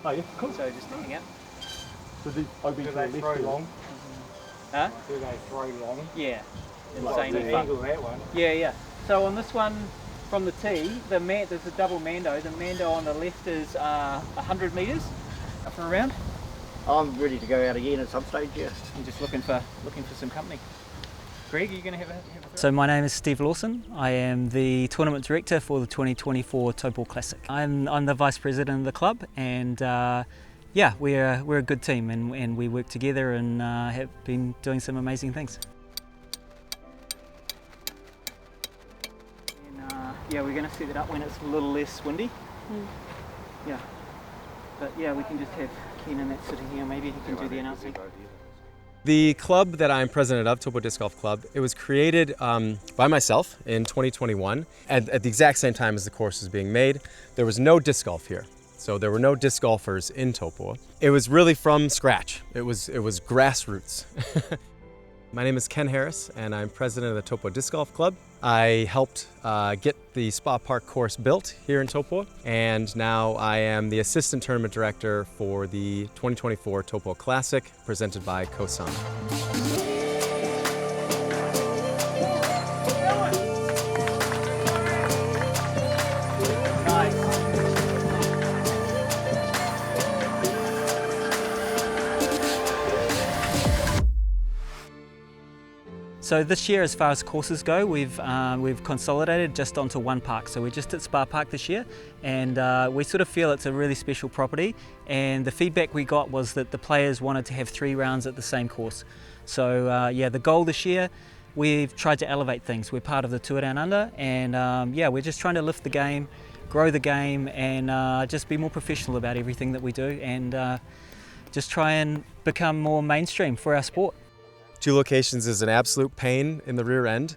Oh yeah, cool. So just to hang out. So the OB to the left throw long? Huh? Do they throw long? Yeah. Like the angle that one? Yeah. So on this one, from the tee, there's a double Mando. The Mando on the left is 100 metres up and around. I'm ready to go out again at some stage, yeah. I'm just looking for some company. Greg, are you going to have a So my name is Steve Lawson. I am the tournament director for the 2024 Taupō Classic. I'm the vice president of the club, and yeah, we're a good team, and we work together and have been doing some amazing things. And, yeah, we're going to set it up when it's a little less windy. Yeah, but yeah, we can just have Ken and that sitting here. Maybe he can do the announcing. The club that I'm president of, Taupo Disc Golf Club, it was created by myself in 2021 at the exact same time as the course was being made. There was no disc golf here, so there were no disc golfers in Taupo. It was really from scratch. It was grassroots. My name is Ken Harris, and I'm president of the Taupo Disc Golf Club. I helped get the Spa Park course built here in Taupo, and now I am the assistant tournament director for the 2024 Taupō Classic, presented by Cosana. So this year, as far as courses go, we've consolidated just onto one park. So we're just at Spa Park this year, and we sort of feel it's a really special property. And the feedback we got was that the players wanted to have 3 rounds at the same course. So yeah, the goal this year, we've tried to elevate things. We're part of the Tour Down Under, and yeah, we're just trying to lift the game, grow the game, and just be more professional about everything that we do, and just try and become more mainstream for our sport. 2 locations is an absolute pain in the rear end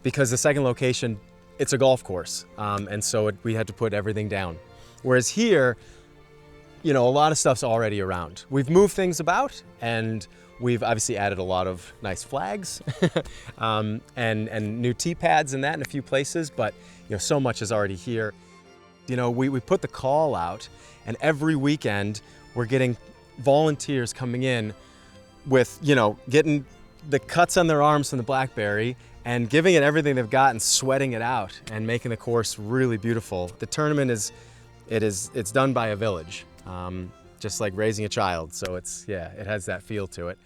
because the second location, it's a golf course, and so we had to put everything down. Whereas here, you know, a lot of stuff's already around. We've moved things about, and we've obviously added a lot of nice flags and new tee pads and that in a few places, but you know, so much is already here. You know, we put the call out, and every weekend we're getting volunteers coming in with, you know, getting the cuts on their arms from the blackberry and giving it everything they've got and sweating it out and making the course really beautiful. The tournament it's done by a village, just like raising a child. So it's, yeah, it has that feel to it.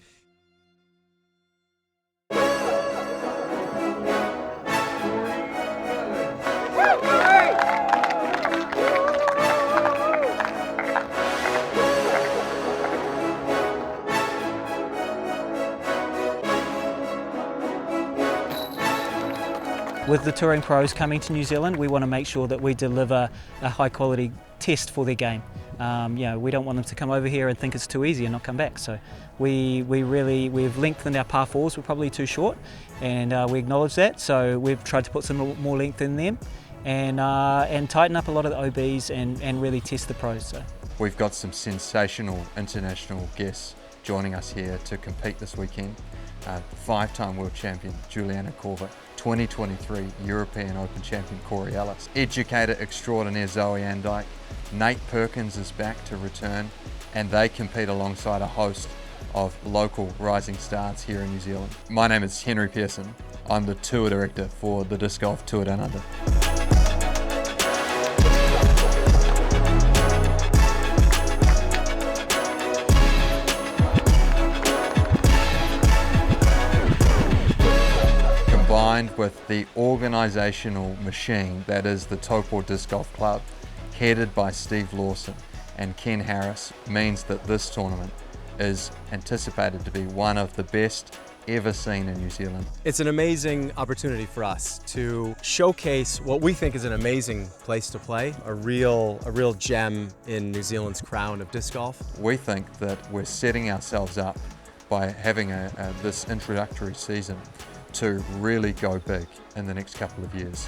With the touring pros coming to New Zealand, we want to make sure that we deliver a high quality test for their game. You know, we don't want them to come over here and think it's too easy and not come back. So we've lengthened our par 4s, we're probably too short, and we acknowledge that. So we've tried to put some more length in them and tighten up a lot of the OBs and really test the pros. So we've got some sensational international guests joining us here to compete this weekend. 5-time world champion Juliana Korver, 2023 European Open champion Corey Ellis, educator extraordinaire Zoe Andyke, Nate Perkins is back to return, and they compete alongside a host of local rising stars here in New Zealand. My name is Henry Pearson. I'm the tour director for the Disc Golf Tour Down Under. Combined with the organisational machine that is the Taupo Disc Golf Club, headed by Steve Lawson and Ken Harris, means that this tournament is anticipated to be one of the best ever seen in New Zealand. It's an amazing opportunity for us to showcase what we think is an amazing place to play, a real gem in New Zealand's crown of disc golf. We think that we're setting ourselves up by having this introductory season to really go big in the next couple of years.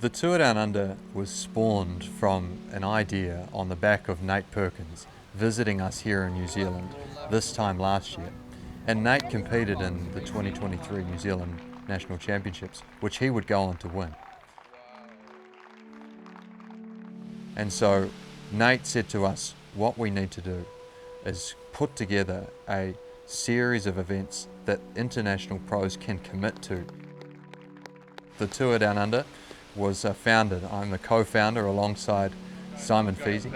The Tour Down Under was spawned from an idea on the back of Nate Perkins, visiting us here in New Zealand this time last year. And Nate competed in the 2023 New Zealand National Championships, which he would go on to win. And so Nate said to us, what we need to do is put together a series of events that international pros can commit to. The Tour Down Under was founded. I'm the co-founder alongside Simon Feasy.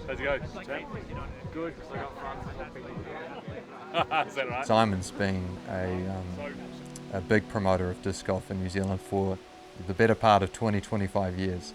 How's it going, champ? Good. Is that right? Simon's been a big promoter of disc golf in New Zealand for the better part of 20-25 years.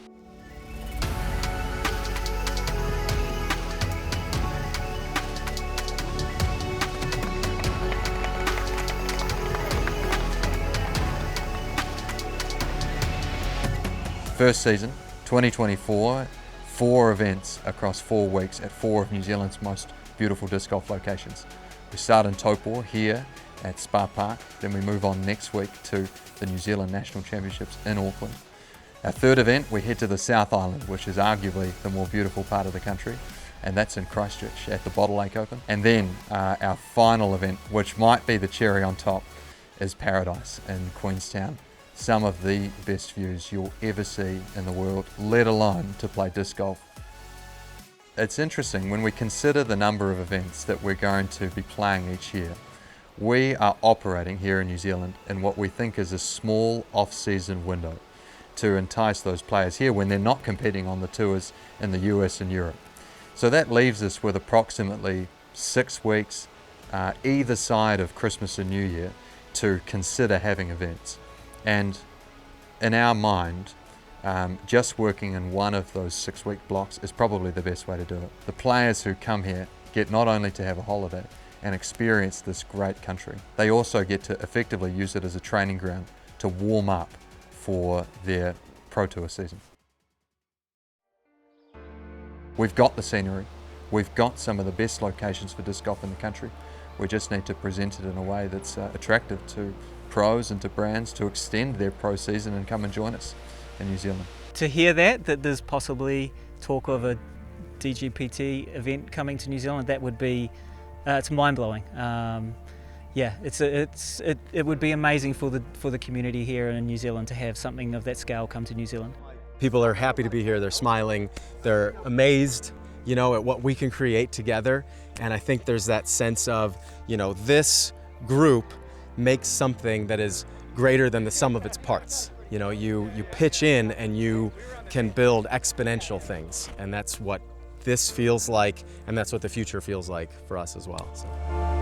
First season, 2024, 4 events across 4 weeks at 4 of New Zealand's most beautiful disc golf locations. We start in Taupō here at Spa Park, then we move on next week to the New Zealand National Championships in Auckland. Our third event, we head to the South Island, which is arguably the more beautiful part of the country, and that's in Christchurch at the Bottle Lake Open. And then our final event, which might be the cherry on top, is Paradise in Queenstown. Some of the best views you'll ever see in the world, let alone to play disc golf. It's interesting when we consider the number of events that we're going to be playing each year. We are operating here in New Zealand in what we think is a small off-season window to entice those players here when they're not competing on the tours in the US and Europe. So that leaves us with approximately 6 weeks either side of Christmas and New Year to consider having events. And in our mind, just working in one of those 6-week blocks is probably the best way to do it. The players who come here get not only to have a holiday and experience this great country, they also get to effectively use it as a training ground to warm up for their Pro Tour season. We've got the scenery, we've got some of the best locations for disc golf in the country. We just need to present it in a way that's attractive to pros and to brands to extend their pro season and come and join us in New Zealand. To hear that there's possibly talk of a DGPT event coming to New Zealand, that would be, it's mind-blowing. Yeah, it would be amazing for the community here in New Zealand to have something of that scale come to New Zealand. People are happy to be here, they're smiling, they're amazed, you know, at what we can create together. And I think there's that sense of, you know, this group makes something that is greater than the sum of its parts. You know, you pitch in and you can build exponential things, and that's what this feels like, and that's what the future feels like for us as well. So.